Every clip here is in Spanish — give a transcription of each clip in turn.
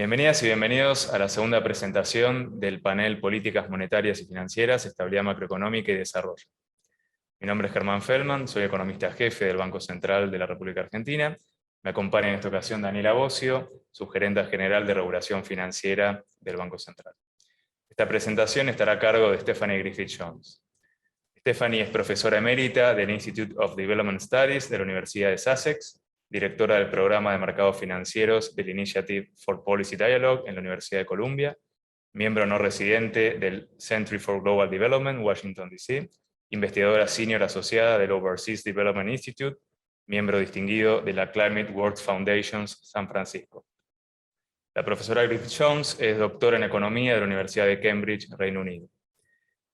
Bienvenidas y bienvenidos a la segunda presentación del panel Políticas Monetarias y Financieras, Estabilidad Macroeconómica y Desarrollo. Mi nombre es Germán Feldman, soy economista jefe del Banco Central de la República Argentina. Me acompaña en esta ocasión Daniela Bocio, subgerenta general de Regulación Financiera del Banco Central. Esta presentación estará a cargo de Stephanie Griffith-Jones. Stephanie es profesora emérita del Institute of Development Studies de la Universidad de Sussex, directora del programa de mercados financieros del Initiative for Policy Dialogue en la Universidad de Columbia, miembro no residente del Century for Global Development, Washington, D.C., investigadora senior asociada del Overseas Development Institute, miembro distinguido de la Climate World Foundation's San Francisco. La profesora Griffith-Jones es doctora en Economía de la Universidad de Cambridge, Reino Unido.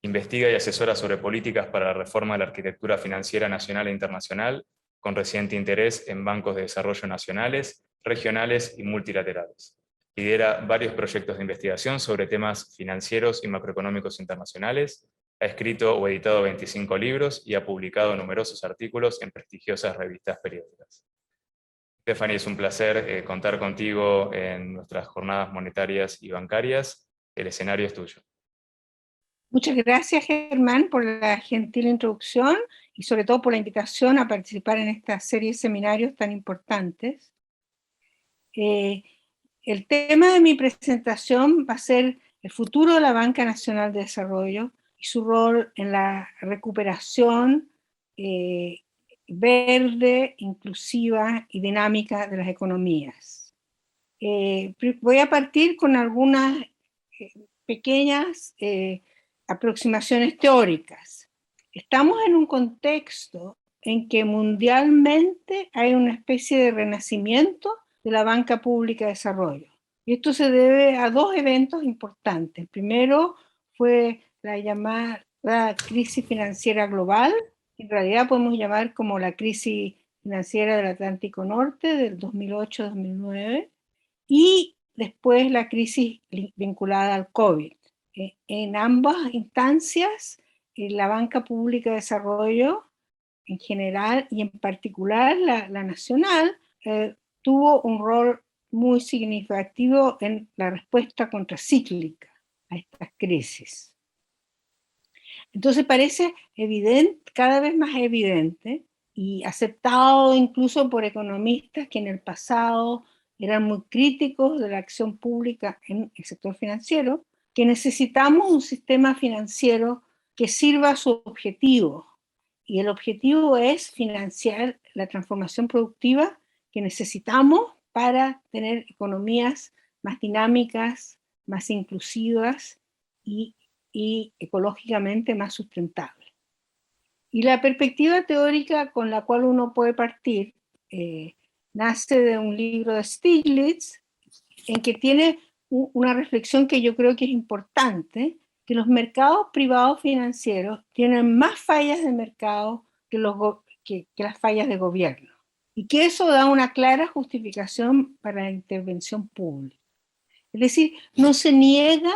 Investiga y asesora sobre políticas para la reforma de la arquitectura financiera nacional e internacional, con reciente interés en bancos de desarrollo nacionales, regionales y multilaterales. Lidera varios proyectos de investigación sobre temas financieros y macroeconómicos internacionales, ha escrito o editado 25 libros y ha publicado numerosos artículos en prestigiosas revistas periódicas. Stephanie, es un placer contar contigo en nuestras jornadas monetarias y bancarias. El escenario es tuyo. Muchas gracias, Germán, por la gentil introducción y sobre todo por la invitación a participar en esta serie de seminarios tan importantes. El tema de mi presentación va a ser el futuro de la Banca Nacional de Desarrollo y su rol en la recuperación verde, inclusiva y dinámica de las economías. Voy a partir con algunas pequeñas aproximaciones teóricas. Estamos en un contexto en que mundialmente hay una especie de renacimiento de la banca pública de desarrollo. Y esto se debe a dos eventos importantes. El primero fue la llamada crisis financiera global, que en realidad podemos llamar como la crisis financiera del Atlántico Norte del 2008-2009, y después la crisis vinculada al COVID. En ambas instancias, la banca pública de desarrollo en general y en particular la nacional tuvo un rol muy significativo en la respuesta contracíclica a estas crisis. Entonces parece evidente, cada vez más evidente y aceptado incluso por economistas que en el pasado eran muy críticos de la acción pública en el sector financiero, que necesitamos un sistema financiero que sirva a su objetivo. Y el objetivo es financiar la transformación productiva que necesitamos para tener economías más dinámicas, más inclusivas y ecológicamente más sustentables. Y la perspectiva teórica con la cual uno puede partir nace de un libro de Stiglitz, en que tiene una reflexión que yo creo que es importante, que los mercados privados financieros tienen más fallas de mercado que las fallas de gobierno, y que eso da una clara justificación para la intervención pública. Es decir, no se niega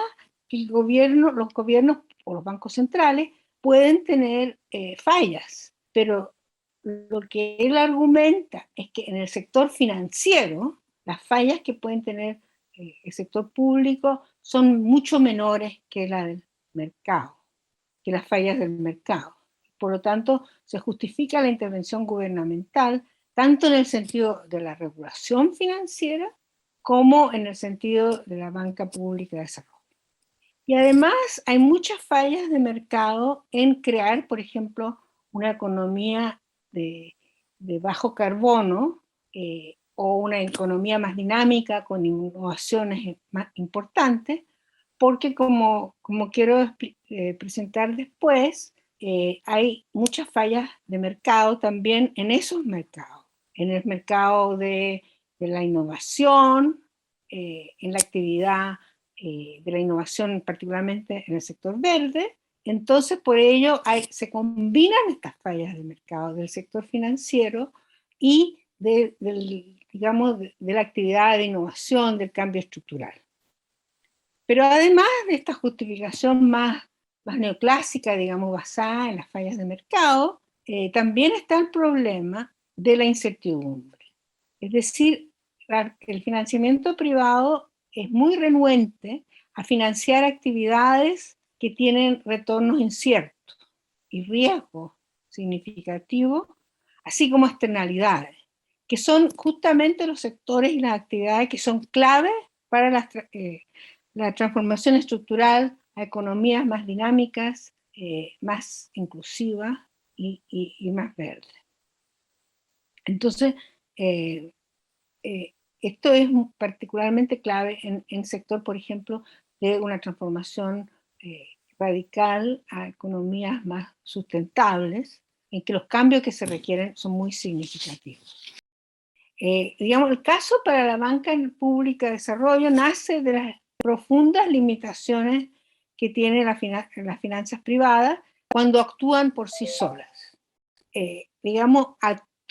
que los gobiernos o los bancos centrales pueden tener fallas, pero lo que él argumenta es que en el sector financiero, las fallas que pueden tener el sector público son mucho menores que la del mercado, que las fallas del mercado. Por lo tanto, se justifica la intervención gubernamental tanto en el sentido de la regulación financiera como en el sentido de la banca pública de desarrollo. Y además hay muchas fallas de mercado en crear, por ejemplo, una economía de bajo carbono o una economía más dinámica con innovaciones más importantes, porque como quiero presentar después, hay muchas fallas de mercado también en esos mercados, en el mercado de la innovación, en la actividad de la innovación particularmente en el sector verde. Entonces por ello se combinan estas fallas de mercado del sector financiero y de la actividad de innovación, del cambio estructural. Pero además de esta justificación más neoclásica, digamos, basada en las fallas de mercado, también está el problema de la incertidumbre. Es decir, el financiamiento privado es muy renuente a financiar actividades que tienen retornos inciertos y riesgos significativos, así como externalidades, que son justamente los sectores y las actividades que son claves para la transformación estructural a economías más dinámicas, más inclusivas y más verdes. Entonces, esto es particularmente clave en el sector, por ejemplo, de una transformación radical a economías más sustentables, en que los cambios que se requieren son muy significativos. Digamos, el caso para la banca pública de desarrollo nace de las profundas limitaciones que tienen las finanzas privadas cuando actúan por sí solas. Digamos,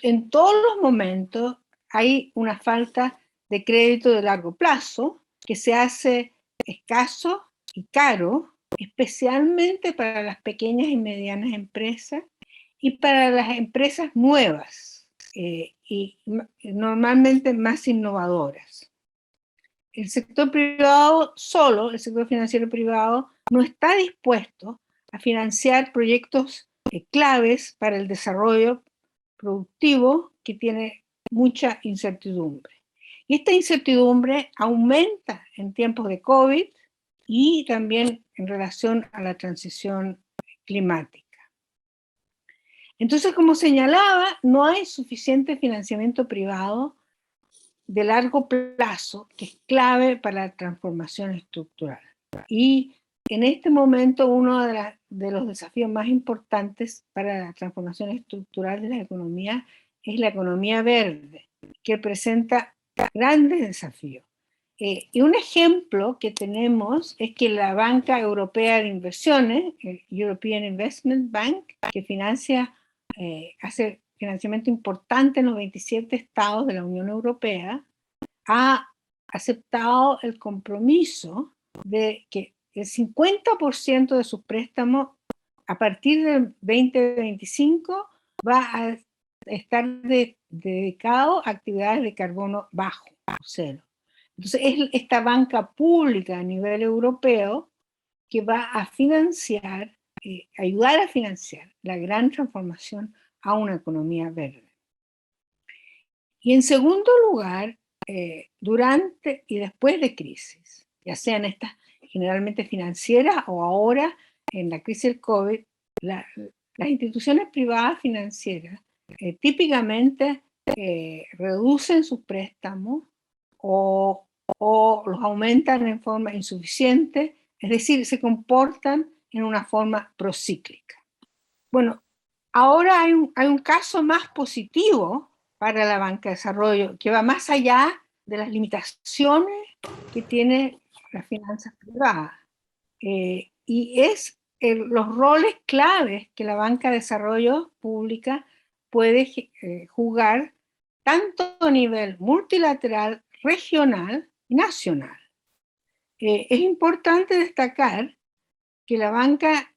en todos los momentos hay una falta de crédito de largo plazo que se hace escaso y caro, especialmente para las pequeñas y medianas empresas y para las empresas nuevas y normalmente más innovadoras. El sector privado solo, el sector financiero privado, no está dispuesto a financiar proyectos claves para el desarrollo productivo que tiene mucha incertidumbre. Y esta incertidumbre aumenta en tiempos de COVID y también en relación a la transición climática. Entonces, como señalaba, no hay suficiente financiamiento privado de largo plazo, que es clave para la transformación estructural. Y en este momento uno de los desafíos más importantes para la transformación estructural de la economía es la economía verde, que presenta grandes desafíos. Y un ejemplo que tenemos es que la Banca Europea de Inversiones, el European Investment Bank, que hace financiamiento importante en los 27 estados de la Unión Europea, ha aceptado el compromiso de que el 50% de sus préstamos a partir del 2025 va a estar dedicado a actividades de carbono bajo, cero. Entonces es esta banca pública a nivel europeo que va a financiar, ayudar a financiar la gran transformación a una economía verde. Y en segundo lugar, durante y después de crisis, ya sean estas generalmente financieras o ahora en la crisis del COVID, las instituciones privadas financieras típicamente reducen sus préstamos o los aumentan en forma insuficiente, es decir, se comportan en una forma procíclica. Bueno, ahora hay un caso más positivo para la banca de desarrollo, que va más allá de las limitaciones que tiene las finanzas privadas. Y es los roles claves que la banca de desarrollo pública puede jugar tanto a nivel multilateral, regional y nacional. Es importante destacar que la banca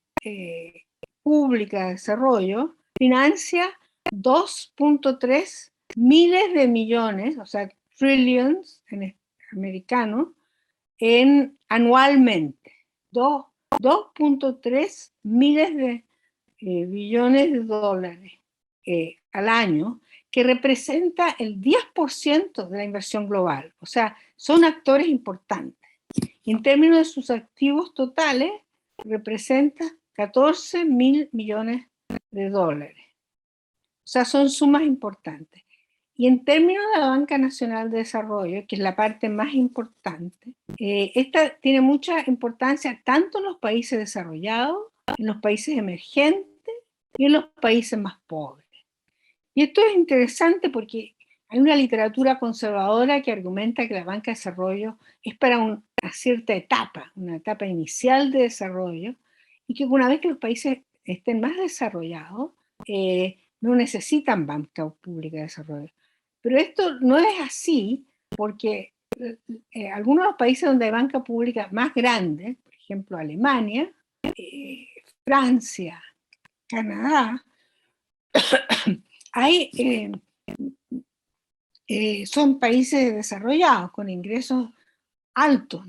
pública de desarrollo financia 2.3 miles de millones, o sea, trillions en americano, anualmente. 2.3 miles de billones de dólares al año, que representa el 10% de la inversión global. O sea, son actores importantes. En términos de sus activos totales, representa 14 mil millones de dólares. O sea, son sumas importantes. Y en términos de la Banca Nacional de Desarrollo, que es la parte más importante, esta tiene mucha importancia tanto en los países desarrollados, en los países emergentes y en los países más pobres. Y esto es interesante porque hay una literatura conservadora que argumenta que la banca de desarrollo es para una cierta etapa, una etapa inicial de desarrollo, y que una vez que los países estén más desarrollados, no necesitan banca pública de desarrollo. Pero esto no es así porque algunos de los países donde hay banca pública más grande, por ejemplo Alemania, Francia, Canadá, son países desarrollados con ingresos altos.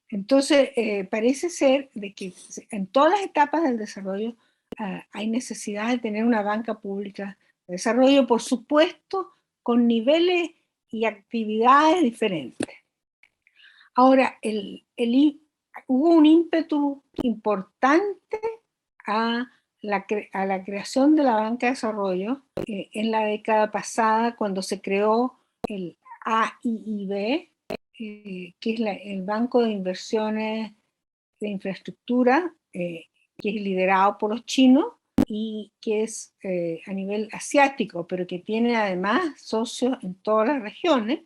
Entonces, parece ser de que en todas las etapas del desarrollo hay necesidad de tener una banca pública de desarrollo, por supuesto, con niveles y actividades diferentes. Ahora, hubo un ímpetu importante a la creación de la banca de desarrollo en la década pasada, cuando se creó el AIIB, que es el Banco de Inversiones de Infraestructura, que es liderado por los chinos y que es a nivel asiático, pero que tiene además socios en todas las regiones.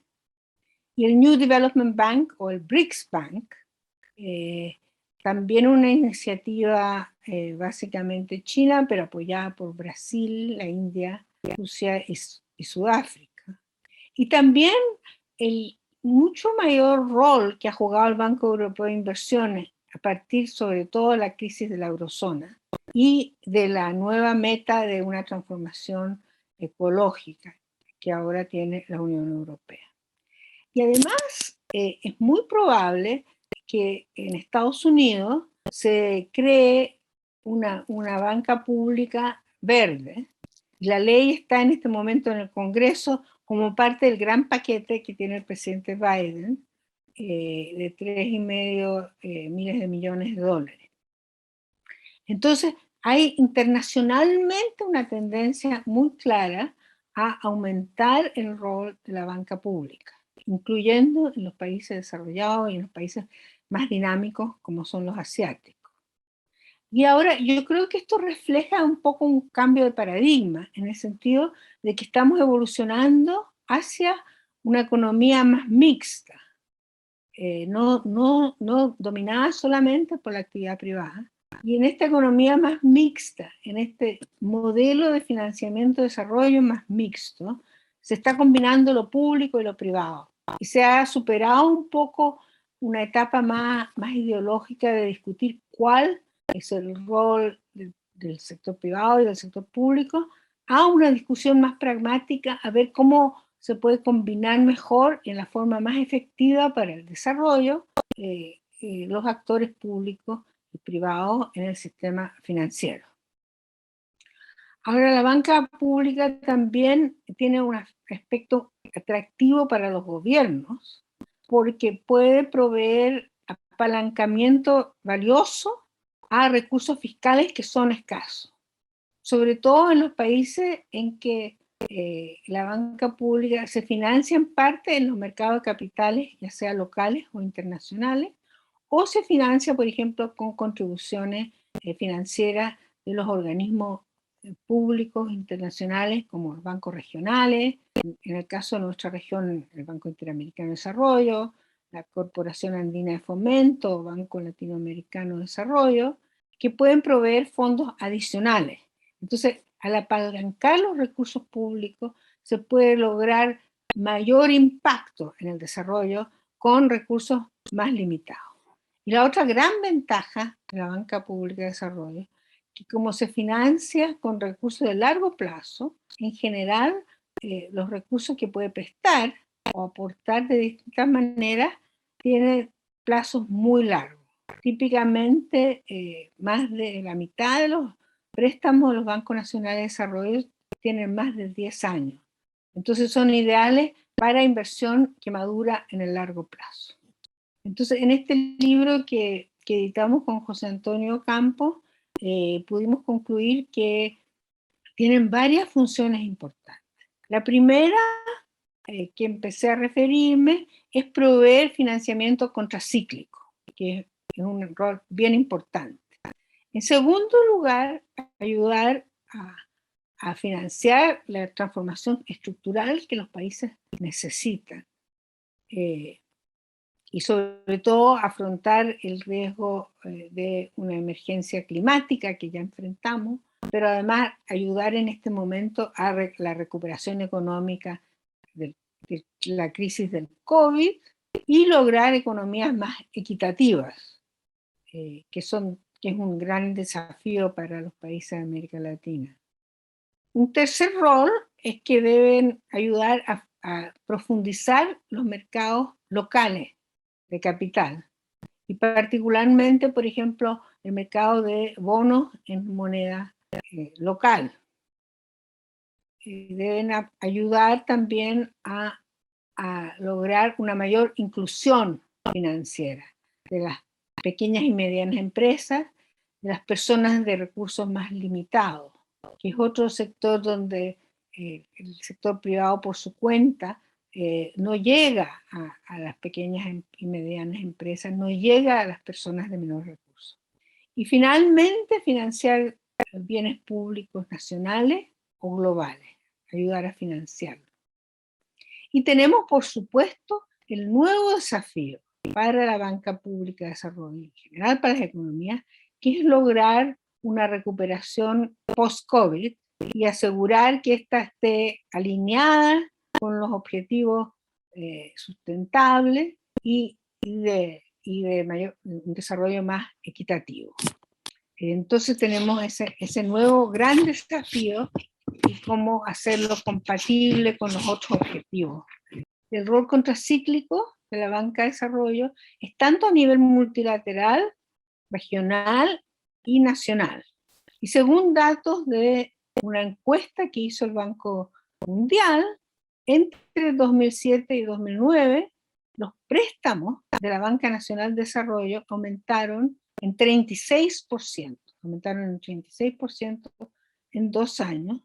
Y el New Development Bank o el BRICS Bank, también una iniciativa básicamente china, pero apoyada por Brasil, la India, Rusia y Sudáfrica. Y también el mucho mayor rol que ha jugado el Banco Europeo de Inversiones a partir sobre todo de la crisis de la eurozona y de la nueva meta de una transformación ecológica que ahora tiene la Unión Europea. Y además es muy probable que en Estados Unidos se cree una banca pública verde. La ley está en este momento en el Congreso como parte del gran paquete que tiene el presidente Biden de 3,5 miles de millones de dólares. Entonces, hay internacionalmente una tendencia muy clara a aumentar el rol de la banca pública, incluyendo en los países desarrollados y en los países más dinámicos como son los asiáticos. Y ahora yo creo que esto refleja un poco un cambio de paradigma, en el sentido de que estamos evolucionando hacia una economía más mixta, no dominada solamente por la actividad privada. Y en esta economía más mixta, en este modelo de financiamiento de desarrollo más mixto, se está combinando lo público y lo privado. Y se ha superado un poco una etapa más ideológica de discutir cuál es el rol del sector privado y del sector público, a una discusión más pragmática, a ver cómo se puede combinar mejor en la forma más efectiva para el desarrollo los actores públicos y privados en el sistema financiero. Ahora, la banca pública también tiene un aspecto atractivo para los gobiernos porque puede proveer apalancamiento valioso a recursos fiscales que son escasos, sobre todo en los países en que la banca pública se financia en parte en los mercados de capitales, ya sea locales o internacionales, o se financia, por ejemplo, con contribuciones financieras de los organismos públicos internacionales como los bancos regionales, en el caso de nuestra región, el Banco Interamericano de Desarrollo, la Corporación Andina de Fomento, Banco Latinoamericano de Desarrollo, que pueden proveer fondos adicionales. Entonces, al apalancar los recursos públicos, se puede lograr mayor impacto en el desarrollo con recursos más limitados. Y la otra gran ventaja de la banca pública de desarrollo, que como se financia con recursos de largo plazo, en general los recursos que puede prestar o aportar de distintas maneras tienen plazos muy largos. Típicamente más de la mitad de los préstamos de los bancos nacionales de desarrollo tienen más de 10 años. Entonces son ideales para inversión que madura en el largo plazo. Entonces, en este libro que editamos con José Antonio Campos, pudimos concluir que tienen varias funciones importantes. La primera, que empecé a referirme, es proveer financiamiento contracíclico, que es un rol bien importante. En segundo lugar, ayudar a financiar la transformación estructural que los países necesitan. Y sobre todo afrontar el riesgo de una emergencia climática que ya enfrentamos, pero además ayudar en este momento a la recuperación económica de la crisis del COVID y lograr economías más equitativas, que es un gran desafío para los países de América Latina. Un tercer rol es que deben ayudar a profundizar los mercados locales de capital. Y particularmente, por ejemplo, el mercado de bonos en moneda local. Deben ayudar también a lograr una mayor inclusión financiera de las pequeñas y medianas empresas, de las personas de recursos más limitados, que es otro sector donde el sector privado por su cuenta no llega a las pequeñas y medianas empresas, no llega a las personas de menores recursos. Y finalmente financiar bienes públicos nacionales o globales, ayudar a financiarlo. Y tenemos, por supuesto, el nuevo desafío para la banca pública de desarrollo en general, para las economías, que es lograr una recuperación post-COVID y asegurar que ésta esté alineada con los objetivos sustentables y de un desarrollo más equitativo. Entonces tenemos ese nuevo gran desafío y cómo hacerlo compatible con los otros objetivos. El rol contracíclico de la banca de desarrollo es tanto a nivel multilateral, regional y nacional. Y según datos de una encuesta que hizo el Banco Mundial, entre 2007 y 2009, los préstamos de la Banca Nacional de Desarrollo aumentaron en 36%, aumentaron en 36% en 2 años,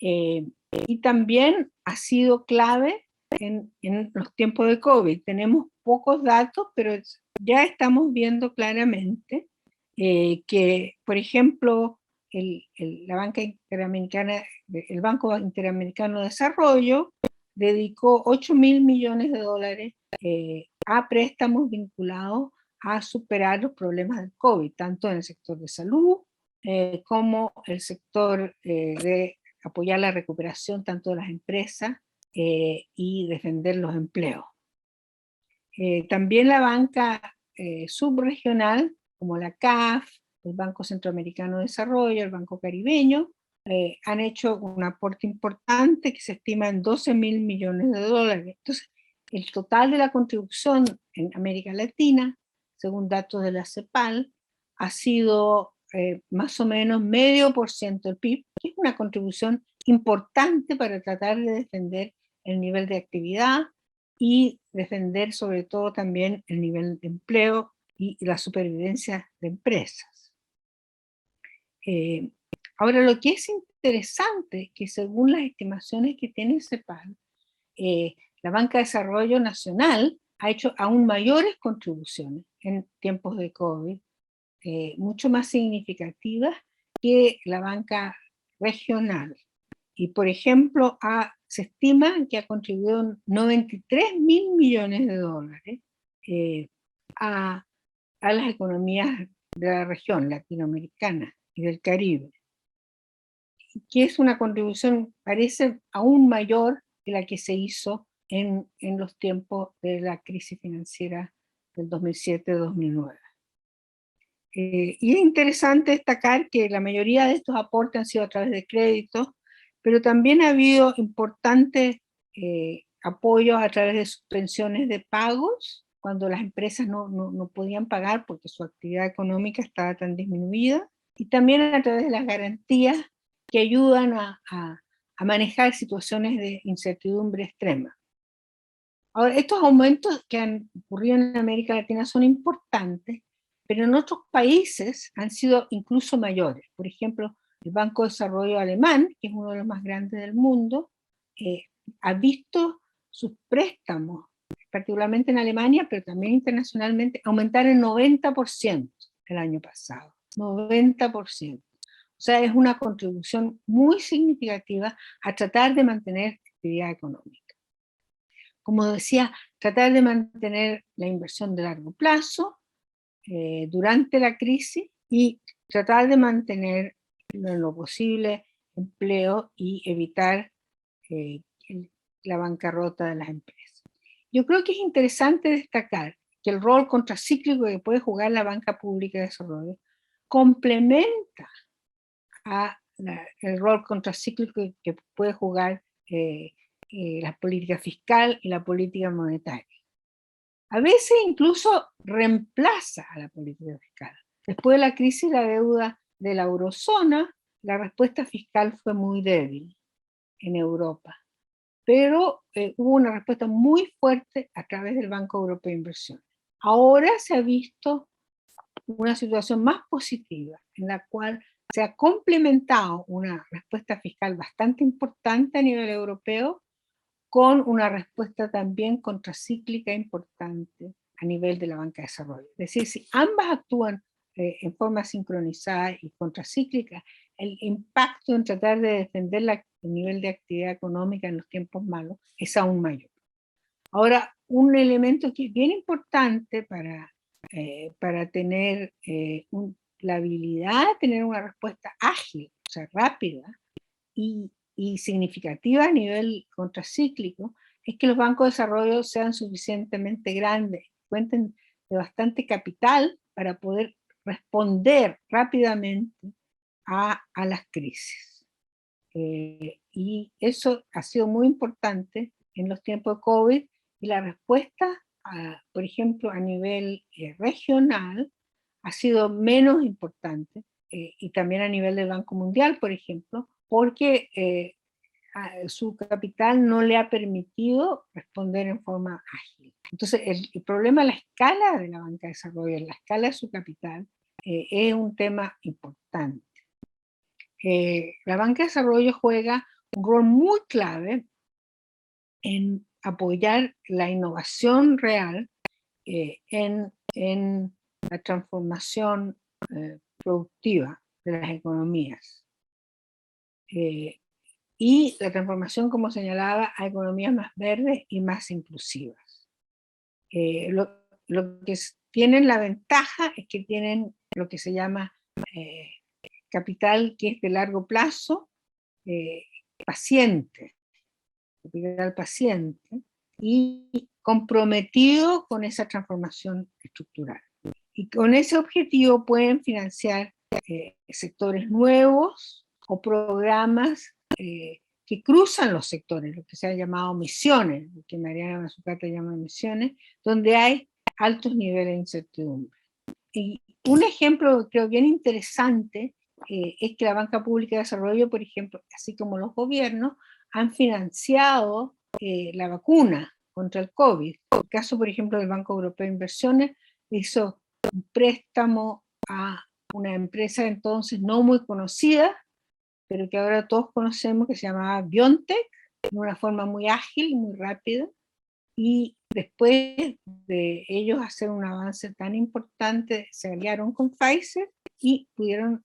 y también ha sido clave en los tiempos de COVID. Tenemos pocos datos, pero ya estamos viendo claramente que, por ejemplo, la Banca Interamericana, el Banco Interamericano de Desarrollo dedicó 8.000 millones de dólares a préstamos vinculados a superar los problemas del COVID, tanto en el sector de salud como el sector de apoyar la recuperación tanto de las empresas y defender los empleos. También la banca subregional, como la CAF, el Banco Centroamericano de Desarrollo, el Banco Caribeño, han hecho un aporte importante que se estima en 12.000 millones de dólares. Entonces, el total de la contribución en América Latina, según datos de la CEPAL, ha sido más o menos 0,5% del PIB, que es una contribución importante para tratar de defender el nivel de actividad y defender sobre todo también el nivel de empleo y la supervivencia de empresas. Ahora, lo que es interesante es que según las estimaciones que tiene CEPAL, la Banca de Desarrollo Nacional ha hecho aún mayores contribuciones en tiempos de COVID, mucho más significativas que la banca regional. Y por ejemplo, se estima que ha contribuido 93.000 millones de dólares a las economías de la región latinoamericana y del Caribe, que es una contribución, parece, aún mayor que la que se hizo en los tiempos de la crisis financiera del 2007-2009. Y es interesante destacar que la mayoría de estos aportes han sido a través de créditos, pero también ha habido importantes apoyos a través de suspensiones de pagos, cuando las empresas no podían pagar porque su actividad económica estaba tan disminuida, y también a través de las garantías que ayudan a manejar situaciones de incertidumbre extrema. Ahora, estos aumentos que han ocurrido en América Latina son importantes, pero en otros países han sido incluso mayores. Por ejemplo, el Banco de Desarrollo Alemán, que es uno de los más grandes del mundo, ha visto sus préstamos, particularmente en Alemania, pero también internacionalmente, aumentar en 90% el año pasado. 90%. O sea, es una contribución muy significativa a tratar de mantener actividad económica. Como decía, tratar de mantener la inversión de largo plazo durante la crisis y tratar de mantener en lo posible empleo y evitar la bancarrota de las empresas. Yo creo que es interesante destacar que el rol contracíclico que puede jugar la banca pública de desarrollo complementa el rol contracíclico que puede jugar la política fiscal y la política monetaria. A veces incluso reemplaza a la política fiscal. Después de la crisis de la deuda de la eurozona, la respuesta fiscal fue muy débil en Europa, pero hubo una respuesta muy fuerte a través del Banco Europeo de Inversiones. Ahora se ha visto una situación más positiva, en la cual se ha complementado una respuesta fiscal bastante importante a nivel europeo con una respuesta también contracíclica importante a nivel de la banca de desarrollo. Es decir, si ambas actúan en forma sincronizada y contracíclica, el impacto en tratar de defender el nivel de actividad económica en los tiempos malos es aún mayor. Ahora, un elemento que es bien importante para tener la habilidad de tener una respuesta ágil, o sea, rápida y significativa a nivel contracíclico, es que los bancos de desarrollo sean suficientemente grandes, cuenten de bastante capital para poder responder rápidamente a las crisis. Y eso ha sido muy importante en los tiempos de COVID, y la respuesta, por ejemplo, a nivel regional, ha sido menos importante, y también a nivel del Banco Mundial, por ejemplo, porque su capital no le ha permitido responder en forma ágil. Entonces, el problema de la escala de la banca de desarrollo, la escala de su capital, es un tema importante. La banca de desarrollo juega un rol muy clave en apoyar la innovación real en la transformación productiva de las economías. Y la transformación, como señalaba, a economías más verdes y más inclusivas. Lo que tienen la ventaja es que tienen lo que se llama capital que es de largo plazo, paciente, capital paciente, y comprometido con esa transformación estructural. Y con ese objetivo pueden financiar sectores nuevos o programas que cruzan los sectores, lo que se ha llamado misiones, lo que Mariana Mazzucato llama misiones, donde hay altos niveles de incertidumbre. Y un ejemplo creo bien interesante es que la banca pública de desarrollo, por ejemplo, así como los gobiernos, han financiado la vacuna contra el COVID. El caso, por ejemplo, del Banco Europeo de Inversiones hizo un préstamo a una empresa entonces no muy conocida, pero que ahora todos conocemos, que se llamaba BioNTech, de una forma muy ágil y muy rápida, y después de ellos hacer un avance tan importante, se aliaron con Pfizer y pudieron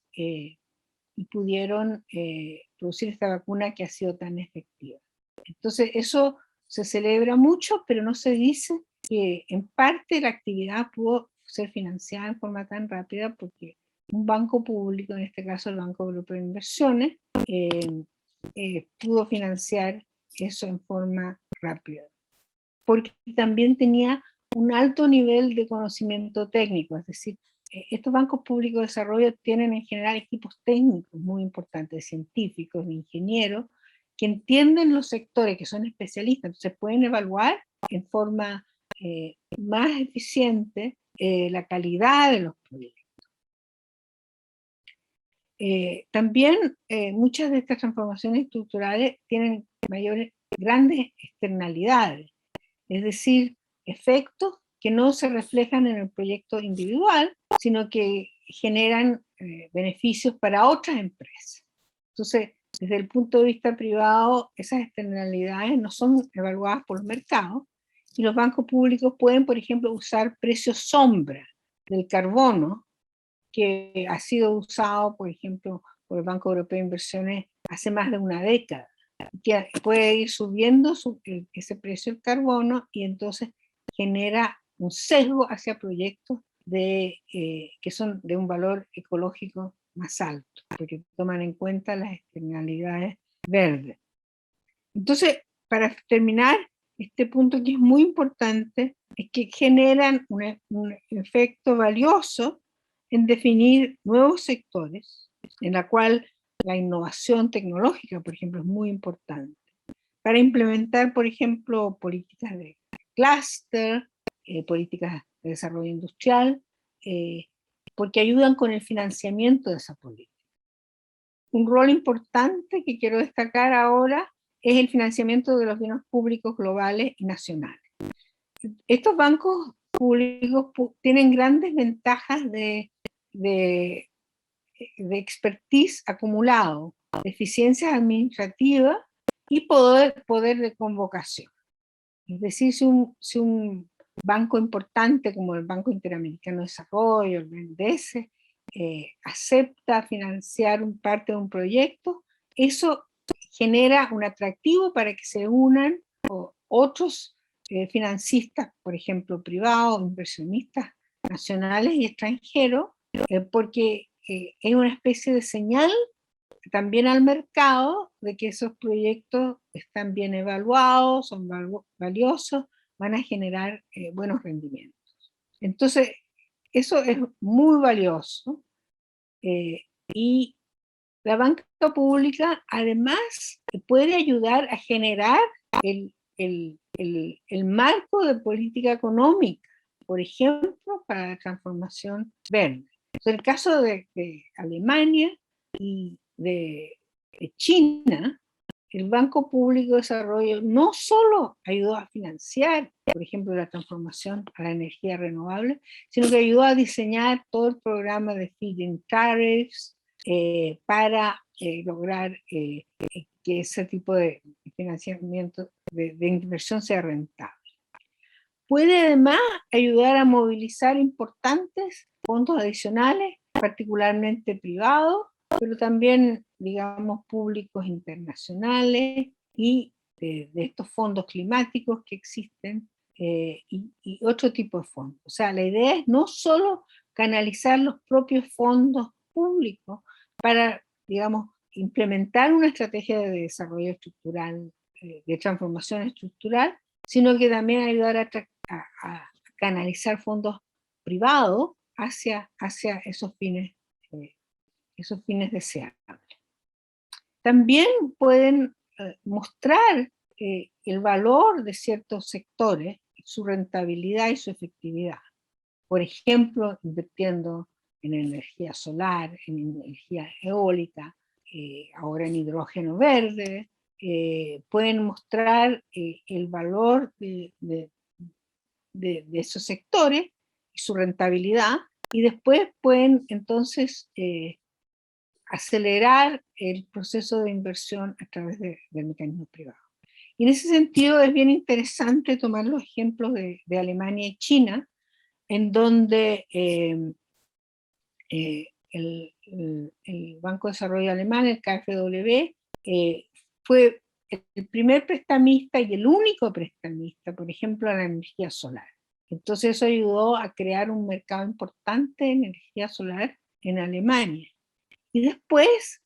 producir esta vacuna que ha sido tan efectiva. Entonces eso se celebra mucho, pero no se dice que en parte la actividad pudo ser financiada en forma tan rápida porque un banco público, en este caso el Banco Europeo de Inversiones, pudo financiar eso en forma rápida, porque también tenía un alto nivel de conocimiento técnico, es decir, estos bancos públicos de desarrollo tienen en general equipos técnicos muy importantes, de científicos, de ingenieros, que entienden los sectores, que son especialistas, entonces pueden evaluar en forma más eficiente la calidad de los proyectos. También muchas de estas transformaciones estructurales tienen grandes externalidades, es decir, efectos que no se reflejan en el proyecto individual, sino que generan beneficios para otras empresas. Entonces, desde el punto de vista privado, esas externalidades no son evaluadas por los mercados, y los bancos públicos pueden, por ejemplo, usar precios sombra del carbono, que ha sido usado, por ejemplo, por el Banco Europeo de Inversiones hace más de una década, que puede ir subiendo ese precio del carbono, y entonces genera un sesgo hacia proyectos que son de un valor ecológico más alto, porque toman en cuenta las externalidades verdes. Entonces, para terminar, este punto que es muy importante es que generan un efecto valioso en definir nuevos sectores, en la cual la innovación tecnológica, por ejemplo, es muy importante, para implementar, por ejemplo, políticas de clúster, políticas de desarrollo industrial, porque ayudan con el financiamiento de esa política. Un rol importante que quiero destacar ahora es el financiamiento de los bienes públicos globales y nacionales. Estos bancos públicos tienen grandes ventajas de expertise acumulado, de eficiencias administrativas y poder de convocación. Es decir, si un banco importante como el Banco Interamericano de Desarrollo, el BNDES, acepta financiar parte de un proyecto, eso genera un atractivo para que se unan otros financistas, por ejemplo, privados, inversionistas nacionales y extranjeros, porque es una especie de señal también al mercado de que esos proyectos están bien evaluados, son valiosos, van a generar buenos rendimientos. Entonces, eso es muy valioso, y la banca pública además puede ayudar a generar el marco de política económica, por ejemplo, para la transformación verde. En el caso de Alemania y de China, el Banco Público de Desarrollo no solo ayudó a financiar, por ejemplo, la transformación a la energía renovable, sino que ayudó a diseñar todo el programa de feed-in tariffs para lograr que ese tipo de financiamiento de inversión sea rentable. Puede además ayudar a movilizar importantes fondos adicionales, particularmente privados, pero también, digamos, públicos internacionales y de estos fondos climáticos que existen y otro tipo de fondos. O sea, la idea es no solo canalizar los propios fondos públicos para, digamos, implementar una estrategia de desarrollo estructural, de transformación estructural, sino que también ayudar a canalizar fondos privados hacia esos fines deseables. También pueden mostrar el valor de ciertos sectores, su rentabilidad y su efectividad. Por ejemplo, invirtiendo en energía solar, en energía eólica, ahora en hidrógeno verde, pueden mostrar el valor de esos sectores y su rentabilidad, y después pueden entonces acelerar el proceso de inversión a través del mecanismo privado. Y en ese sentido es bien interesante tomar los ejemplos de Alemania y China, en donde el Banco de Desarrollo Alemán, el KfW, fue el primer prestamista y el único prestamista, por ejemplo, a la energía solar. Entonces eso ayudó a crear un mercado importante de energía solar en Alemania. Y después,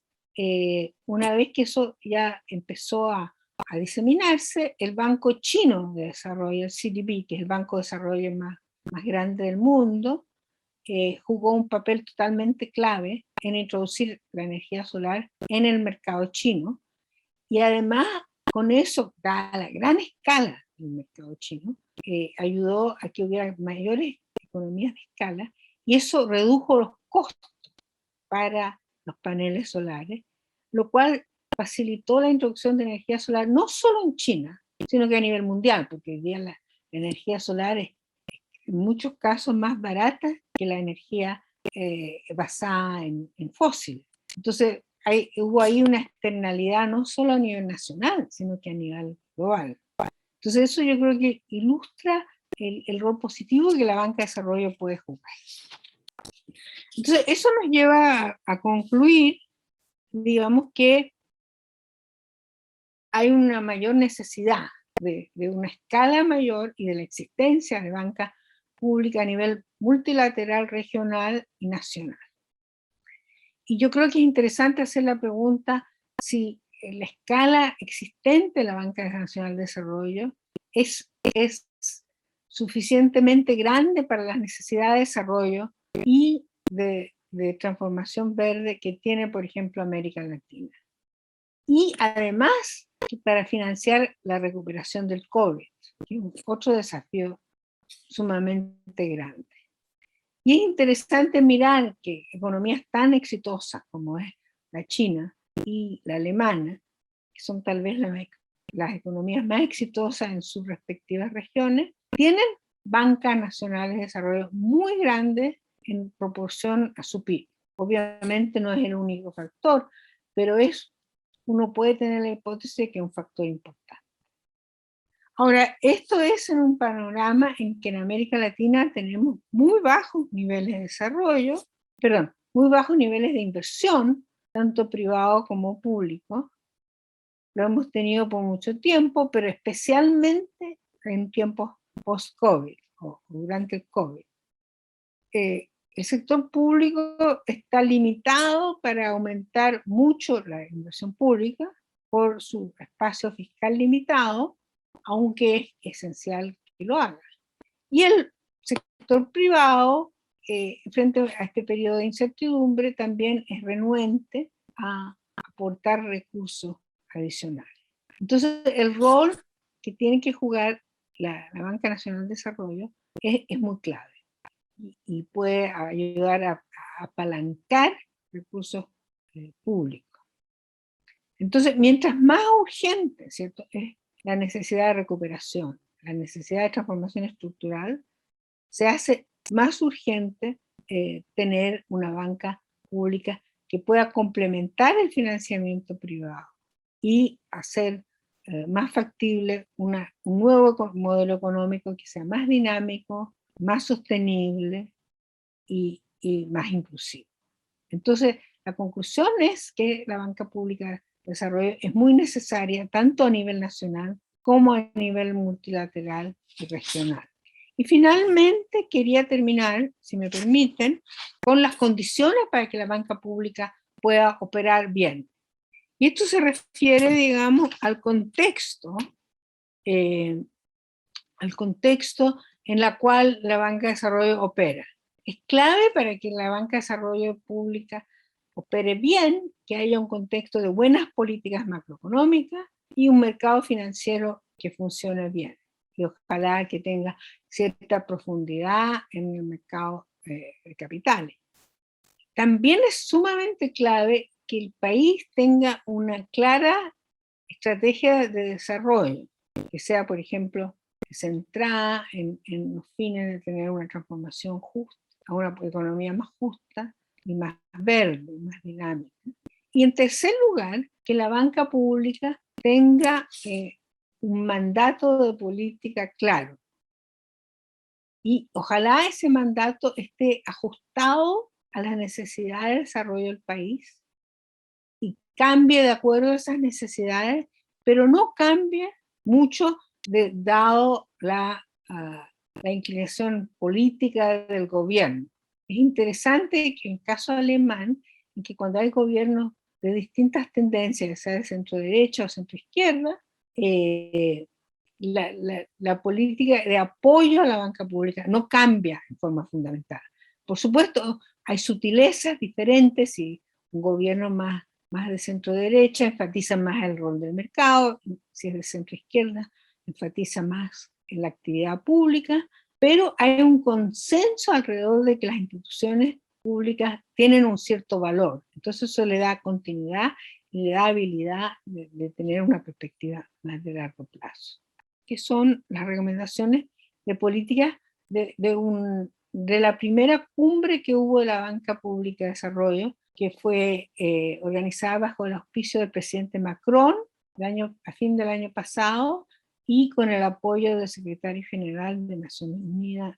una vez que eso ya empezó a diseminarse, el Banco Chino de Desarrollo, el CDB, que es el banco de desarrollo más grande del mundo, jugó un papel totalmente clave en introducir la energía solar en el mercado chino, y además con eso, dada la gran escala del mercado chino, ayudó a que hubiera mayores economías de escala, y eso redujo los costos para los paneles solares, lo cual facilitó la introducción de energía solar no solo en China, sino que a nivel mundial, porque hoy día la energía solar es en muchos casos más barata que la energía basada en fósiles. Entonces hubo ahí una externalidad no solo a nivel nacional, sino que a nivel global. Entonces eso yo creo que ilustra el rol positivo que la banca de desarrollo puede jugar. Entonces eso nos lleva a concluir, digamos, que hay una mayor necesidad de una escala mayor y de la existencia de banca pública a nivel multilateral, regional y nacional. Y yo creo que es interesante hacer la pregunta si la escala existente de la Banca Nacional de Desarrollo es suficientemente grande para las necesidades de desarrollo y de transformación verde que tiene, por ejemplo, América Latina. Y además, para financiar la recuperación del COVID, que es otro desafío sumamente grande. Y es interesante mirar que economías tan exitosas como es la China y la alemana, que son tal vez las economías más exitosas en sus respectivas regiones, tienen bancas nacionales de desarrollo muy grandes en proporción a su PIB. Obviamente no es el único factor, pero uno puede tener la hipótesis de que es un factor importante. Ahora, esto es en un panorama en que en América Latina tenemos muy bajos niveles de desarrollo, muy bajos niveles de inversión, tanto privado como público. Lo hemos tenido por mucho tiempo, pero especialmente en tiempos post-COVID o durante el COVID. El sector público está limitado para aumentar mucho la inversión pública por su espacio fiscal limitado, aunque es esencial que lo haga. Y el sector privado, frente a este periodo de incertidumbre, también es renuente a aportar recursos adicionales. Entonces, el rol que tiene que jugar la Banca Nacional de Desarrollo es muy clave y puede ayudar a apalancar recursos públicos. Entonces, mientras más urgente, ¿cierto?, es la necesidad de recuperación, la necesidad de transformación estructural, se hace más urgente tener una banca pública que pueda complementar el financiamiento privado y hacer más factible un nuevo modelo económico que sea más dinámico, más sostenible y más inclusivo. Entonces, la conclusión es que la banca pública de desarrollo es muy necesaria tanto a nivel nacional como a nivel multilateral y regional. Y finalmente quería terminar, si me permiten, con las condiciones para que la banca pública pueda operar bien. Y esto se refiere, digamos, al contexto en el cual la banca de desarrollo opera. Es clave para que la banca de desarrollo pública opere bien, que haya un contexto de buenas políticas macroeconómicas y un mercado financiero que funcione bien. Y ojalá que tenga cierta profundidad en el mercado de capitales. También es sumamente clave que el país tenga una clara estrategia de desarrollo, que sea, por ejemplo, centrada en los fines de tener una transformación justa, a una economía más justa y más verde, más dinámica. Y en tercer lugar, que la banca pública tenga un mandato de política claro. Y ojalá ese mandato esté ajustado a las necesidades de desarrollo del país y cambie de acuerdo a esas necesidades, pero no cambie mucho dado la inclinación política del gobierno. Es interesante que en el caso alemán, en que cuando hay gobiernos de distintas tendencias, sea de centro derecha o centro izquierda, la política de apoyo a la banca pública no cambia en forma fundamental. Por supuesto, hay sutilezas diferentes y un gobierno más de centro derecha enfatiza más el rol del mercado, si es de centro izquierda enfatiza más en la actividad pública, pero hay un consenso alrededor de que las instituciones públicas tienen un cierto valor. Entonces eso le da continuidad y le da habilidad de tener una perspectiva más de largo plazo. Que son las recomendaciones de políticas de la primera cumbre que hubo de la Banca Pública de Desarrollo, que fue organizada bajo el auspicio del presidente Macron a fin del año pasado y con el apoyo del secretario general de Naciones Unidas,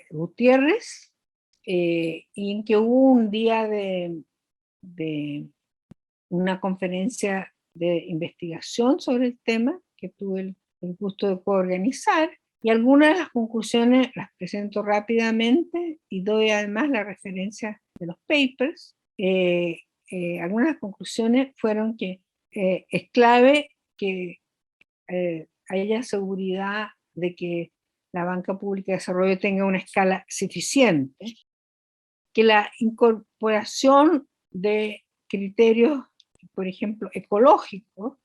Gutiérrez, y en que hubo un día de una conferencia de investigación sobre el tema que tuve el gusto de coorganizar, y algunas de las conclusiones las presento rápidamente y doy además la referencia de los papers. Algunas de las conclusiones fueron que es clave que haya seguridad de que la banca pública de desarrollo tenga una escala suficiente, que la incorporación de criterios, por ejemplo, ecológicos,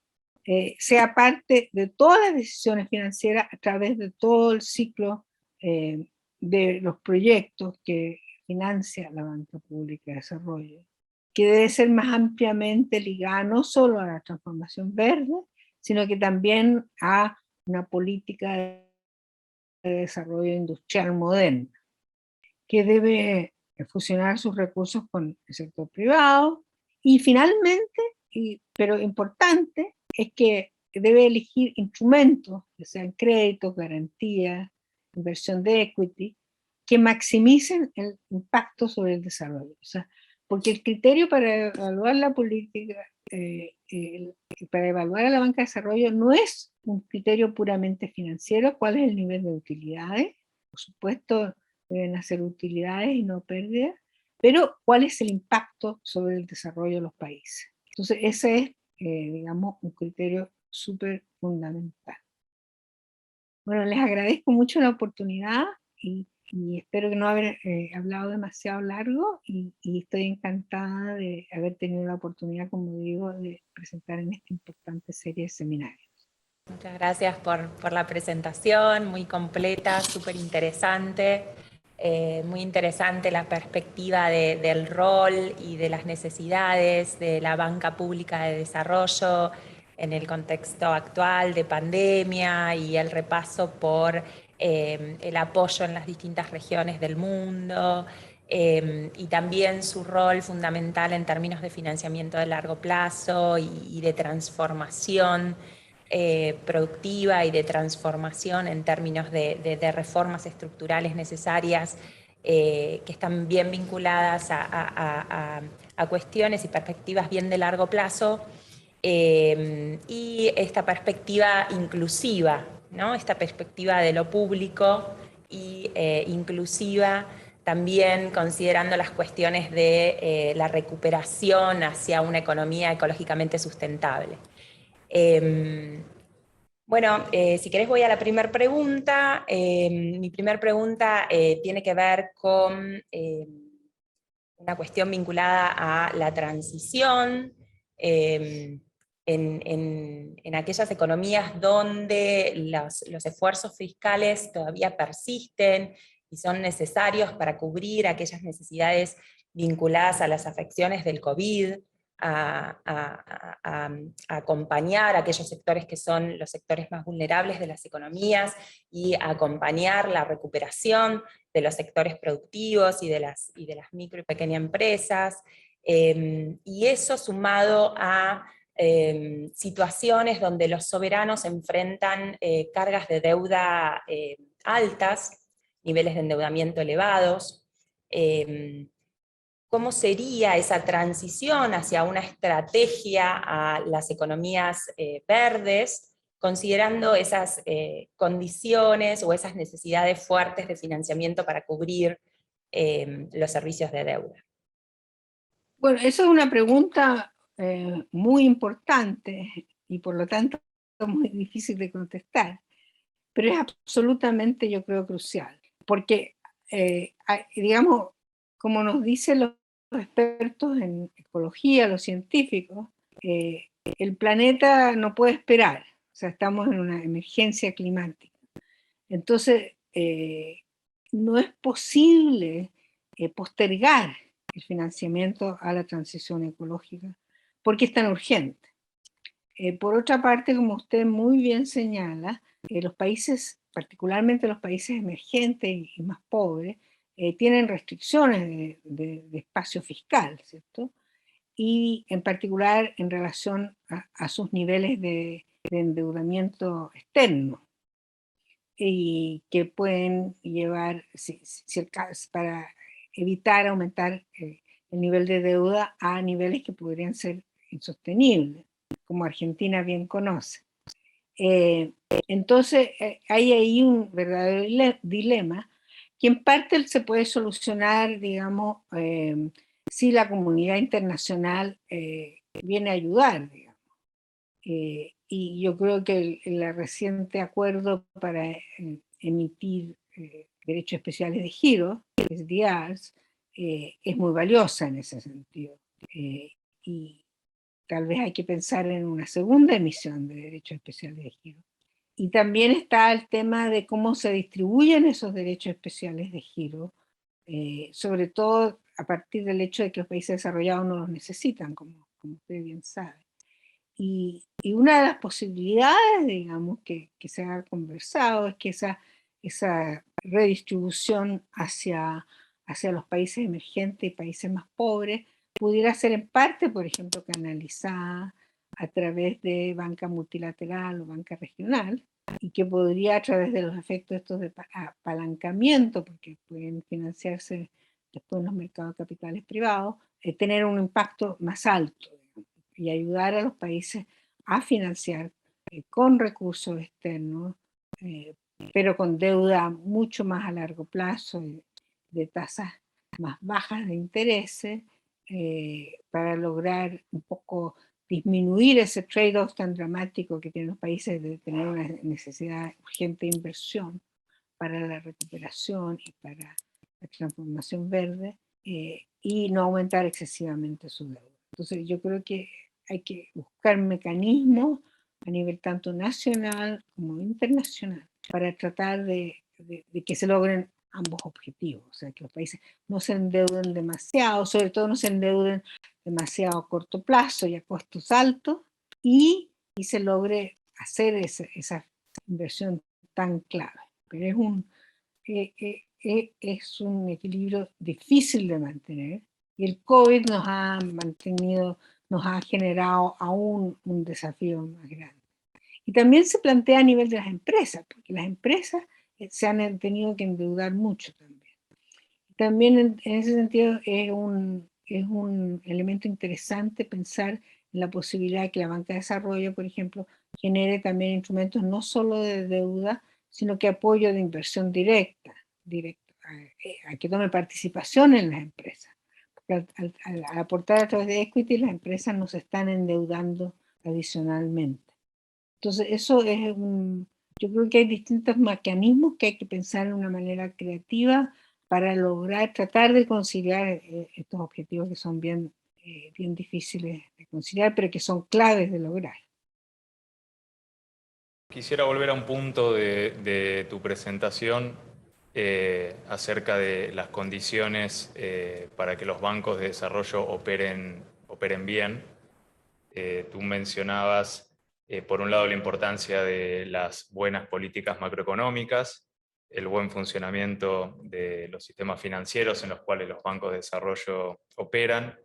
sea parte de todas las decisiones financieras a través de todo el ciclo de los proyectos que financia la banca pública de desarrollo, que debe ser más ampliamente ligada no solo a la transformación verde, sino que también a una política de desarrollo industrial moderna, que debe fusionar sus recursos con el sector privado, y finalmente, pero importante, es que debe elegir instrumentos, que sean créditos, garantías, inversión de equity, que maximicen el impacto sobre el desarrollo. O sea, porque el criterio para evaluar la política, para evaluar a la banca de desarrollo, no es un criterio puramente financiero, cuál es el nivel de utilidades, por supuesto deben hacer utilidades y no pérdidas, pero cuál es el impacto sobre el desarrollo de los países. Entonces ese es, digamos, un criterio súper fundamental. Bueno, les agradezco mucho la oportunidad y espero que no haber hablado demasiado largo, y estoy encantada de haber tenido la oportunidad, como digo, de presentar en esta importante serie de seminarios. Muchas gracias por la presentación, muy completa, súper interesante. Muy interesante la perspectiva del rol y de las necesidades de la banca pública de desarrollo en el contexto actual de pandemia, y el repaso por el apoyo en las distintas regiones del mundo, y también su rol fundamental en términos de financiamiento de largo plazo y de transformación productiva y de transformación en términos de reformas estructurales necesarias, que están bien vinculadas a cuestiones y perspectivas bien de largo plazo, y esta perspectiva inclusiva, ¿no? Esta perspectiva de lo público y inclusiva, también considerando las cuestiones de la recuperación hacia una economía ecológicamente sustentable. Bueno, si querés voy a la primera pregunta. Mi primera pregunta tiene que ver con una cuestión vinculada a la transición en aquellas economías donde los esfuerzos fiscales todavía persisten y son necesarios para cubrir aquellas necesidades vinculadas a las afecciones del COVID, a acompañar a aquellos sectores que son los sectores más vulnerables de las economías, y a acompañar la recuperación de los sectores productivos y de las micro y pequeñas empresas, y eso sumado a situaciones donde los soberanos enfrentan cargas de deuda altas, niveles de endeudamiento elevados. ¿Cómo sería esa transición hacia una estrategia a las economías verdes, considerando esas condiciones o esas necesidades fuertes de financiamiento para cubrir los servicios de deuda? Bueno, esa es una pregunta muy importante y por lo tanto muy difícil de contestar, pero es absolutamente, yo creo, crucial, porque digamos, como nos dicen los expertos en ecología, los científicos, el planeta no puede esperar, o sea, estamos en una emergencia climática. Entonces, no es posible postergar el financiamiento a la transición ecológica porque es tan urgente. Por otra parte, como usted muy bien señala, los países, particularmente los países emergentes y más pobres, tienen restricciones de espacio fiscal, ¿cierto? Y en particular en relación a sus niveles de endeudamiento externo, y que pueden llevar, para evitar aumentar el nivel de deuda a niveles que podrían ser insostenibles, como Argentina bien conoce. Entonces hay ahí un verdadero dilema que en parte se puede solucionar, digamos, si la comunidad internacional viene a ayudar, digamos. Y yo creo que el reciente acuerdo para emitir derechos especiales de giro, SDRs, es muy valiosa en ese sentido. Y tal vez hay que pensar en una segunda emisión de derechos especiales de giro. Y también está el tema de cómo se distribuyen esos derechos especiales de giro, sobre todo a partir del hecho de que los países desarrollados no los necesitan, como usted bien sabe. Y una de las posibilidades, digamos, que se ha conversado es que esa redistribución hacia los países emergentes y países más pobres pudiera ser en parte, por ejemplo, canalizada a través de banca multilateral o banca regional, y que podría, a través de los efectos estos de apalancamiento, porque pueden financiarse después en los mercados de capitales privados, tener un impacto más alto y ayudar a los países a financiar con recursos externos, pero con deuda mucho más a largo plazo, de tasas más bajas de intereses, para lograr un poco disminuir ese trade-off tan dramático que tienen los países de tener una necesidad urgente de inversión para la recuperación y para la transformación verde, y no aumentar excesivamente su deuda. Entonces yo creo que hay que buscar mecanismos a nivel tanto nacional como internacional para tratar de que se logren ambos objetivos, o sea, que los países no se endeuden demasiado, sobre todo no se endeuden demasiado a corto plazo y a costos altos, y se logre hacer esa inversión tan clave. Pero es un equilibrio difícil de mantener, y el COVID nos ha generado aún un desafío más grande. Y también se plantea a nivel de las empresas, porque las empresas se han tenido que endeudar mucho también. También en ese sentido es un elemento interesante pensar en la posibilidad de que la banca de desarrollo, por ejemplo, genere también instrumentos no solo de deuda, sino que apoyo de inversión directa a que tome participación en las empresas. Porque al aportar a través de equity, las empresas nos están endeudando adicionalmente. Entonces, yo creo que hay distintos mecanismos que hay que pensar de una manera creativa para lograr, tratar de conciliar estos objetivos que son bien difíciles de conciliar, pero que son claves de lograr. Quisiera volver a un punto de tu presentación acerca de las condiciones para que los bancos de desarrollo operen bien. Tú mencionabas, por un lado, la importancia de las buenas políticas macroeconómicas, el buen funcionamiento de los sistemas financieros en los cuales los bancos de desarrollo operan,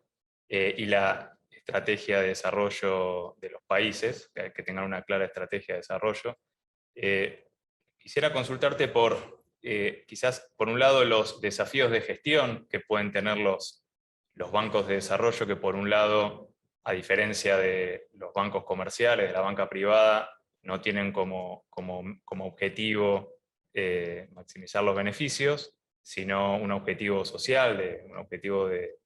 y la estrategia de desarrollo de los países, que tengan una clara estrategia de desarrollo. Quisiera consultarte quizás, por un lado, los desafíos de gestión que pueden tener los bancos de desarrollo, que por un lado, a diferencia de los bancos comerciales, de la banca privada, no tienen como objetivo maximizar los beneficios, sino un objetivo social, un objetivo de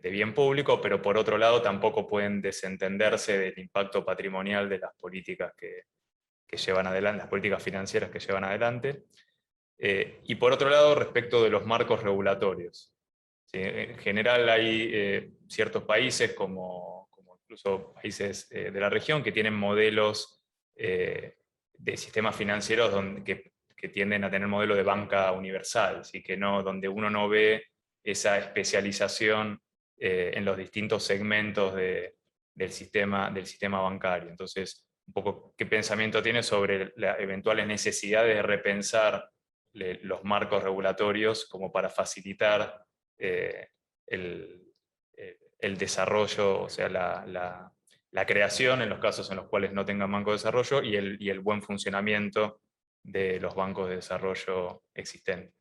bien público, pero por otro lado tampoco pueden desentenderse del impacto patrimonial de las políticas que llevan adelante, las políticas financieras que llevan adelante. Y por otro lado, respecto de los marcos regulatorios. ¿Sí? En general hay ciertos países, como incluso países de la región, que tienen modelos de sistemas financieros que tienden a tener modelo de banca universal, ¿sí? Donde uno no ve esa especialización en los distintos segmentos del sistema bancario. Entonces, un poco qué pensamiento tiene sobre las eventuales necesidades de repensar los marcos regulatorios como para facilitar el desarrollo, o sea, la creación en los casos en los cuales no tengan banco de desarrollo, y el buen funcionamiento de los bancos de desarrollo existentes.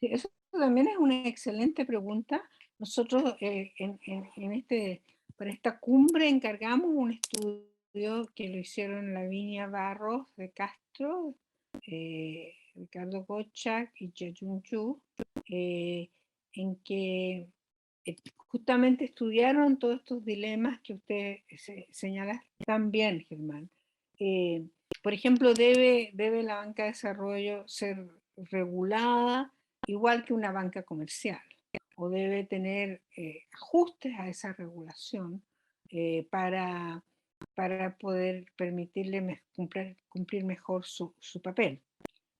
Sí, eso también es una excelente pregunta. Nosotros para esta cumbre encargamos un estudio que lo hicieron Lavinia Barros de Castro, Ricardo Gottschalk y Jejun Yu, en que justamente estudiaron todos estos dilemas que usted señala tan bien, Germán. Por ejemplo, ¿debe la banca de desarrollo ser regulada igual que una banca comercial? o debe tener ajustes a esa regulación para poder permitirle cumplir mejor su papel.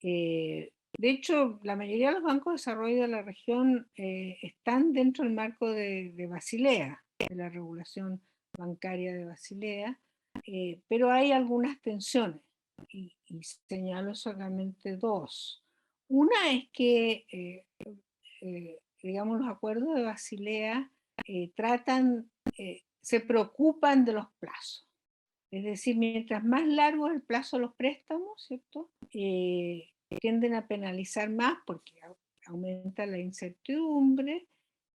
De hecho, la mayoría de los bancos de desarrollo de la región están dentro del marco de Basilea, de la regulación bancaria de Basilea, pero hay algunas tensiones y señalo solamente dos. Una es que, digamos, los acuerdos de Basilea se preocupan de los plazos. Es decir, mientras más largo es el plazo de los préstamos, ¿cierto? Tienden a penalizar más porque aumenta la incertidumbre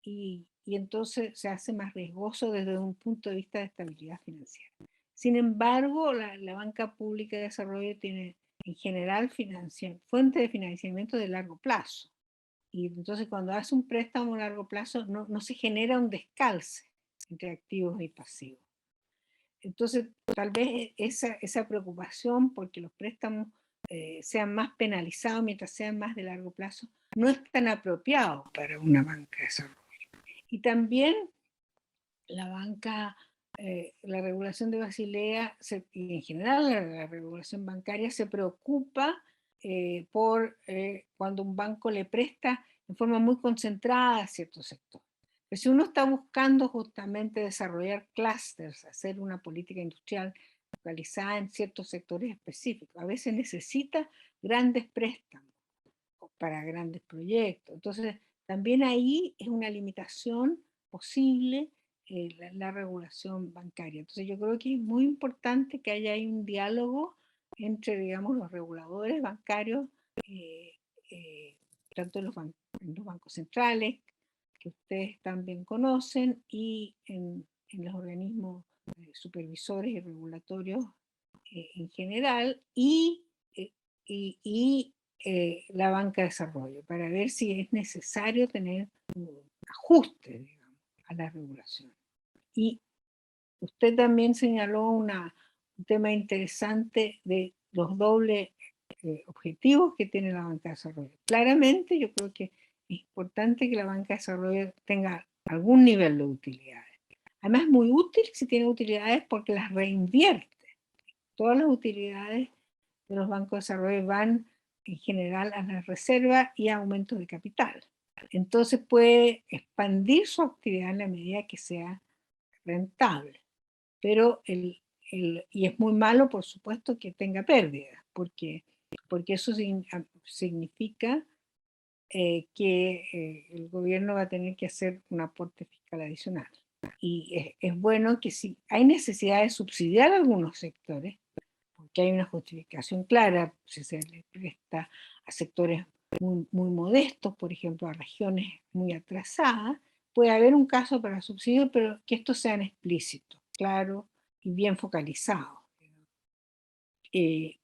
y entonces se hace más riesgoso desde un punto de vista de estabilidad financiera. Sin embargo, la banca pública de desarrollo tiene en general fuente de financiamiento de largo plazo. Y entonces cuando hace un préstamo a largo plazo no se genera un descalce entre activos y pasivos. Entonces, tal vez esa preocupación porque los préstamos sean más penalizados mientras sean más de largo plazo, no es tan apropiado para una banca de desarrollo. Y también la regulación de Basilea, y en general la regulación bancaria se preocupa por cuando un banco le presta en forma muy concentrada a cierto sector. Pero si uno está buscando justamente desarrollar clústeres, hacer una política industrial focalizada en ciertos sectores específicos, a veces necesita grandes préstamos para grandes proyectos. Entonces, también ahí es una limitación posible la regulación bancaria. Entonces, yo creo que es muy importante que haya ahí un diálogo entre, digamos, los reguladores bancarios, tanto en los bancos centrales, que ustedes también conocen, y en los organismos supervisores y regulatorios en general, y la banca de desarrollo, para ver si es necesario tener un ajuste, digamos, a la regulación. Y usted también señaló un tema interesante de los dobles objetivos que tiene la banca de desarrollo. Claramente yo creo que es importante que la banca de desarrollo tenga algún nivel de utilidades. Además es muy útil si tiene utilidades porque las reinvierte. Todas las utilidades de los bancos de desarrollo van en general a la reserva y a aumento de capital. Entonces puede expandir su actividad en la medida que sea rentable. Pero y es muy malo, por supuesto, que tenga pérdidas, porque eso significa que el gobierno va a tener que hacer un aporte fiscal adicional. Y es bueno que si hay necesidad de subsidiar algunos sectores, porque hay una justificación clara, si se le presta a sectores muy modestos, por ejemplo, a regiones muy atrasadas, puede haber un caso para subsidio, pero que estos sean explícitos, claros y bien focalizados.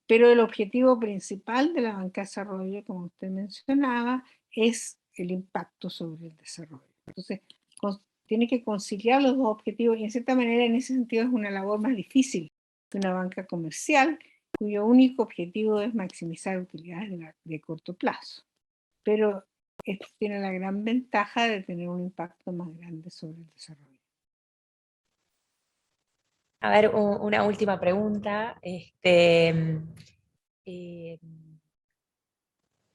Pero el objetivo principal de la banca de desarrollo, como usted mencionaba, es el impacto sobre el desarrollo. Entonces, tiene que conciliar los dos objetivos y en cierta manera en ese sentido es una labor más difícil que una banca comercial cuyo único objetivo es maximizar utilidades de corto plazo. Pero esto tiene la gran ventaja de tener un impacto más grande sobre el desarrollo. A ver, una última pregunta.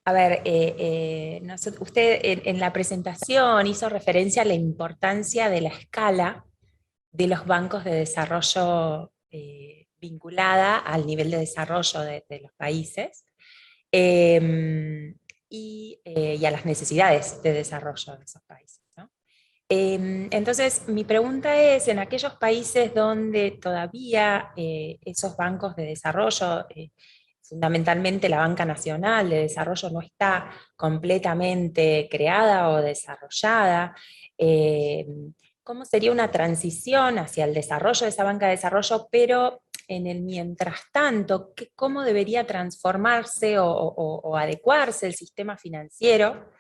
A ver, usted en la presentación hizo referencia a la importancia de la escala de los bancos de desarrollo vinculada al nivel de desarrollo de los países y a las necesidades de desarrollo de esos países, ¿no? Entonces, mi pregunta es, en aquellos países donde todavía esos bancos de desarrollo, fundamentalmente la banca nacional de desarrollo, no está completamente creada o desarrollada, ¿cómo sería una transición hacia el desarrollo de esa banca de desarrollo, pero en el mientras tanto, cómo debería transformarse o adecuarse el sistema financiero?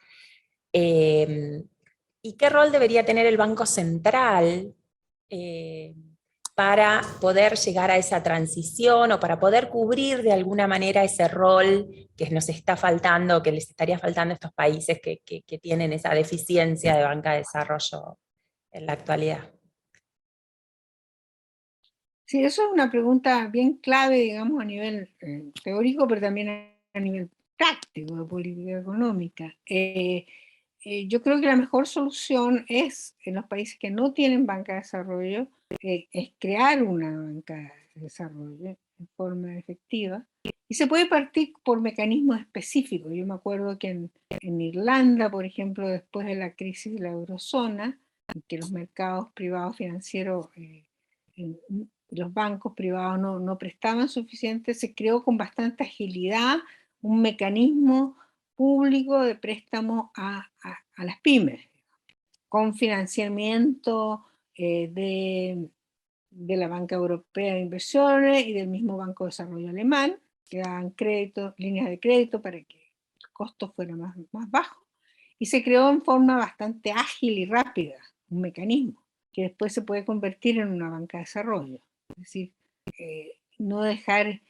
¿Y qué rol debería tener el Banco Central para poder llegar a esa transición o para poder cubrir de alguna manera ese rol que nos está faltando, que les estaría faltando a estos países que tienen esa deficiencia de banca de desarrollo en la actualidad? Sí, eso es una pregunta bien clave, digamos, a nivel teórico, pero también a nivel práctico de política económica. Yo creo que la mejor solución es, en los países que no tienen banca de desarrollo, es crear una banca de desarrollo en forma efectiva. Y se puede partir por mecanismos específicos. Yo me acuerdo que en Irlanda, por ejemplo, después de la crisis de la eurozona, en que los mercados privados financieros, los bancos privados no prestaban suficiente, se creó con bastante agilidad un mecanismo público de préstamo a las pymes, con financiamiento de la Banca Europea de Inversiones y del mismo Banco de Desarrollo Alemán, que daban créditos, líneas de crédito para que el costo fuera más bajo. Y se creó en forma bastante ágil y rápida un mecanismo que después se puede convertir en una banca de desarrollo. Es decir, no dejar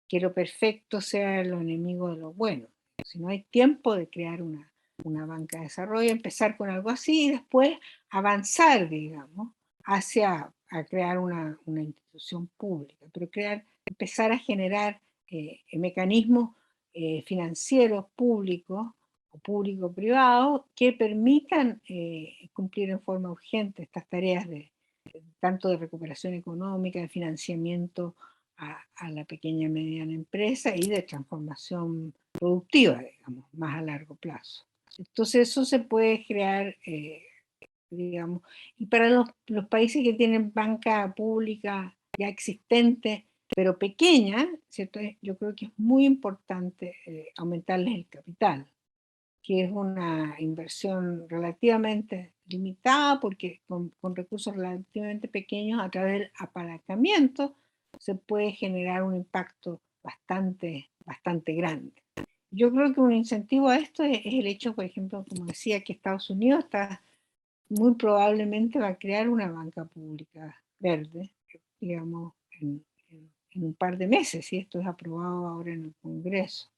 que lo perfecto sea lo enemigo de lo bueno. Si no hay tiempo de crear una banca de desarrollo, empezar con algo así y después avanzar, digamos, hacia a crear una institución pública, pero empezar a generar mecanismos financieros públicos o público-privados que permitan cumplir en forma urgente estas tareas tanto de recuperación económica, de financiamiento a la pequeña y mediana empresa y de transformación productiva, digamos, más a largo plazo. Entonces eso se puede crear, digamos, y para los países que tienen banca pública ya existente, pero pequeña, ¿cierto? Yo creo que es muy importante aumentarles el capital, que es una inversión relativamente limitada, porque con recursos relativamente pequeños, a través del apalancamiento, se puede generar un impacto bastante grande. Yo creo que un incentivo a esto es el hecho, por ejemplo, como decía, que Estados Unidos muy probablemente va a crear una banca pública verde, digamos, en un par de meses, si esto es aprobado ahora en el Congreso.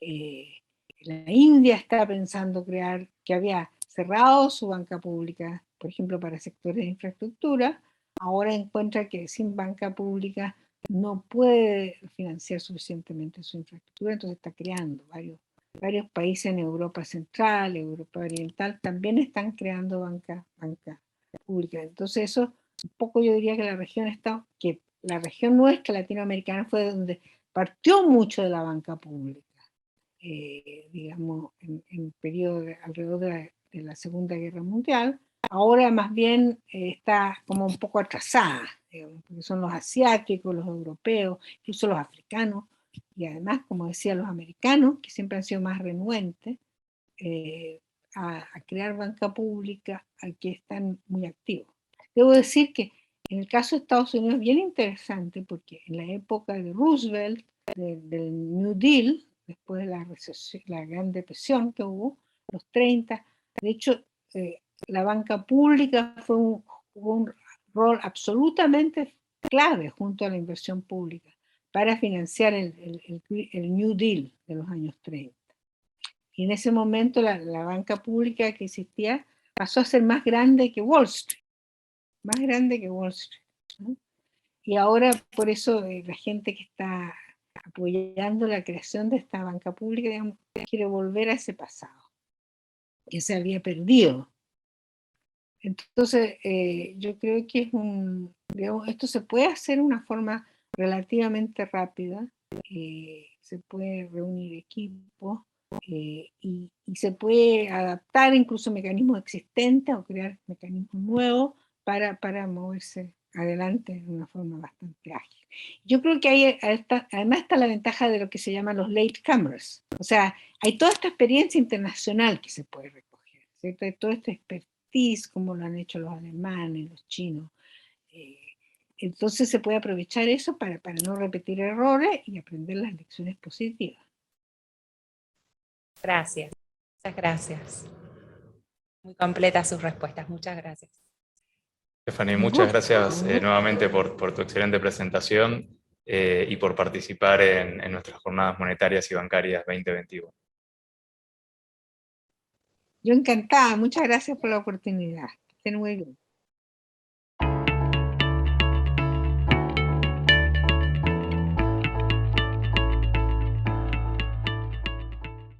La India está pensando crear, que había cerrado su banca pública, por ejemplo, para sectores de infraestructura, ahora encuentra que sin banca pública no puede financiar suficientemente su infraestructura, entonces está creando varios países en Europa Central, Europa Oriental, también están creando banca pública. Entonces eso, un poco yo diría que la región nuestra, latinoamericana, fue donde partió mucho de la banca pública. Digamos, en el periodo alrededor de la Segunda Guerra Mundial, ahora más bien está como un poco atrasada, digamos, porque son los asiáticos, los europeos, incluso los africanos, y además, como decía, los americanos, que siempre han sido más renuentes a crear banca pública, al que están muy activos. Debo decir que en el caso de Estados Unidos es bien interesante, porque en la época de Roosevelt, del New Deal, después de la Gran Depresión que hubo, los 30, de hecho, la banca pública jugó un rol absolutamente clave junto a la inversión pública para financiar el New Deal de los años 30. Y en ese momento la banca pública que existía pasó a ser más grande que Wall Street, más grande que Wall Street, ¿no? Y ahora por eso la gente que está apoyando la creación de esta banca pública, digamos, quiere volver a ese pasado que se había perdido. Entonces, yo creo que digamos, esto se puede hacer de una forma relativamente rápida, se puede reunir equipos y se puede adaptar incluso mecanismos existentes o crear mecanismos nuevos para moverse adelante de una forma bastante ágil. Yo creo que además está la ventaja de lo que se llaman los latecomers, o sea, hay toda esta experiencia internacional que se puede recoger, ¿cierto? Hay todo este expertise, como lo han hecho los alemanes, los chinos. Entonces se puede aprovechar eso para no repetir errores y aprender las lecciones positivas. Gracias, muchas gracias. Muy completas sus respuestas, muchas gracias. Stephanie, Un muchas gusto, gracias un gusto. nuevamente por tu excelente presentación y por participar en nuestras jornadas monetarias y bancarias 2021. Yo encantada, muchas gracias por la oportunidad. Que estén muy bien.